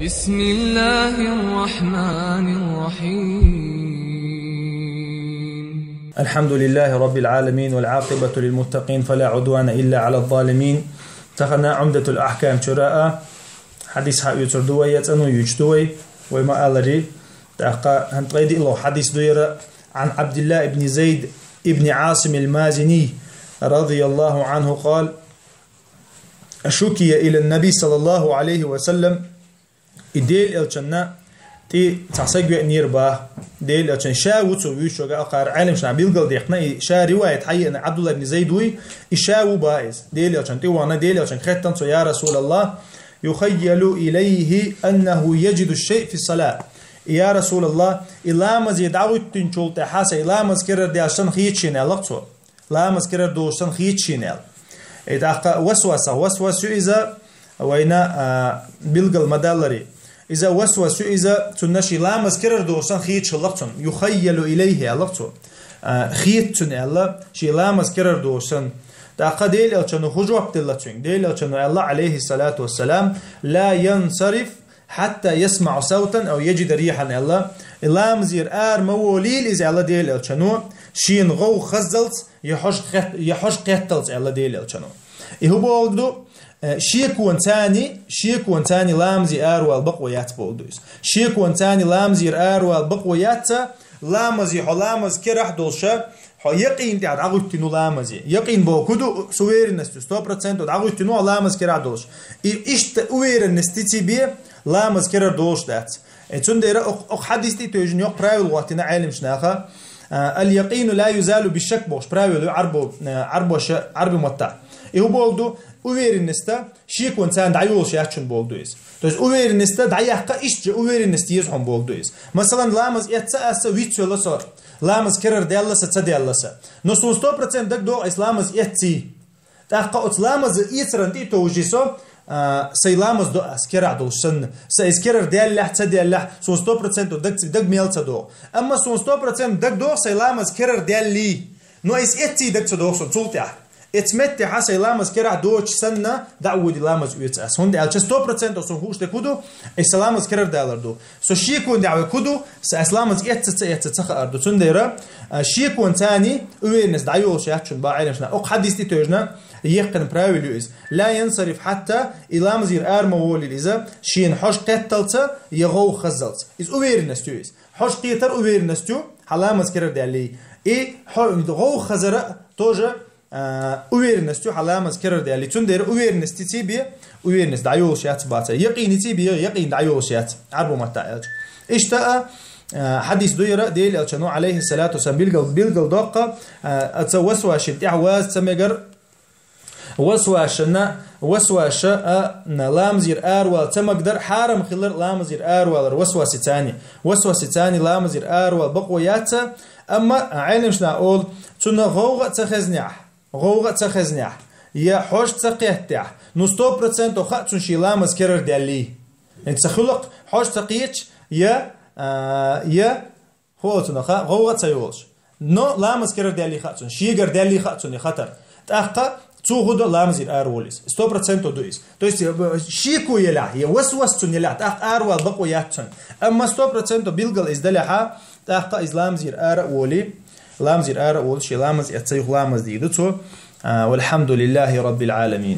بسم الله الرحمن الرحيم. الحمد لله رب العالمين والعاقبة للمتقين فلا عدوان إلا على الظالمين. تخنا عمدة الأحكام شراء حديث حقيقة دوية أنو يجدوي وما ألري تأقى هنتغيد الله حديث دويرة عن عبد الله بن زيد ابن عاصم المازني رضي الله عنه قال: أشكي إلى النبي صلى الله عليه وسلم إديل الجنة تي تعسجوا نيربا ديل الجنة شاوتو ويشوجا أقار علم شنا بيلقل ديقنا شا رواية حي أن عبد الله بن زيد وي إشاو بايز ديل الجنة تي وانا ديل الجنة ختن يا رسول الله يخيل إليه أنه يجد الشيء في الصلاة. يا رسول الله إلا مزيد عود تنشول تحاسة إلا مذكر دياشن خيتشين لقطو لا مذكر دوشن خيتشين إذا وسوسة إذا وينا بيلقل مدالري إذا وسوسة إذا تنشي لا مذكر دوشن خيتش لقطن يخيل إليه لقطو خيتشن الله شي لا مذكر دوشن تأقى ديل ألشنو خجو عبد الله ديل ألشنو الله عليه الصلاة والسلام لا ينصرف حتى يسمع صوتا أو يجد ريحا الله إلا مزير موليل إذا الله ديل ألشنو شين غو خزلت يحوش قتلت الله ديل ألشنو إهو بولدو شيكون تاني لامزي والبقويات بولدوس شيكون تاني لامزي والبقويات لامزي حلامز كرح دولشا يقين تعد عقولتنو لامزي يقين بوكدو سويرنستو 100% عقولتنو لامز كرح دولش إشت ويرنستي بي لامز كرح دولش دات تندير أق حديثي توجن يق برايل وقتنا عالم شناخه اليقين لا يزال بالشك بوش برايل عربو متع إهو بولدو uverennesta şiekon sen dayol şahçın bolduys. Toz uverennesta dayaqqa işçi uverennesta yezhon bolduys. Masalan lamaz etsa asa vitsolasa lamaz kerer dellasa ta dellasa. No 100% dak do islamaz etsi. Taqqa otlamaz itran ti tojiso saylamaz do askera dolsun. Sa iskerer dellah ta dellah 100% dak melta do. Amma 100% dak do saylamaz kerer delli. No is etsi dak ta do sulta. اتمتع حسي لامز كرع دوش سنة دعودي لامز ويتأس هون دي ألش 100% أصلا هوش تكودو إسلامز كرر دالر دو سو شيكون دعوة كودو سأسلامز يتتخ أردو تنديرا شيكون تاني وينس دعيو شيحشون باعينشنا أق حديثي توجنا يقن براويليوز لا ينصرف حتى إلامز يرآر مولي لإذا شين حوش قتلت يغو خزلت إز ويرنس تويز حوش قيتر ويرنس تو حلامز كرر دالي غو خزر توجه uverennestü halamaz kerer değerli tünder uverennesti tibi uverennest dayol şiyat bata yaqini tibi yaqin dayol şiyat arbu matta işte hadis duyra değil elçanu aleyhi salatu selam bilgal daqqa atawaswash i'waz tamegar وسواشة لامزير أروال تمقدر حارم خلر لامزير أروال وسواسة تاني لامزير أروال بقويات أما عينم شنا أقول تنا غوغة تخزنيح يا حوش تقيتح نو 100% وخاتون شي لامز كرر دالي انت تخلق حوش تقيتش يا هو تنا غوغة تيولش نو لامز كرر دالي خاتون شيغر دالي خاتون خطر تأقى تسوهد لامزير أروليس 100% دويس то есть شيكو يلا هي وسوستون يلا تأق أرول بقوياتون أما 100% بيلقل إزدلحا تأق إزلامزير أرولي لامزير أرول شي لامز يتسيخ لامز ديدو والحمد لله رب العالمين.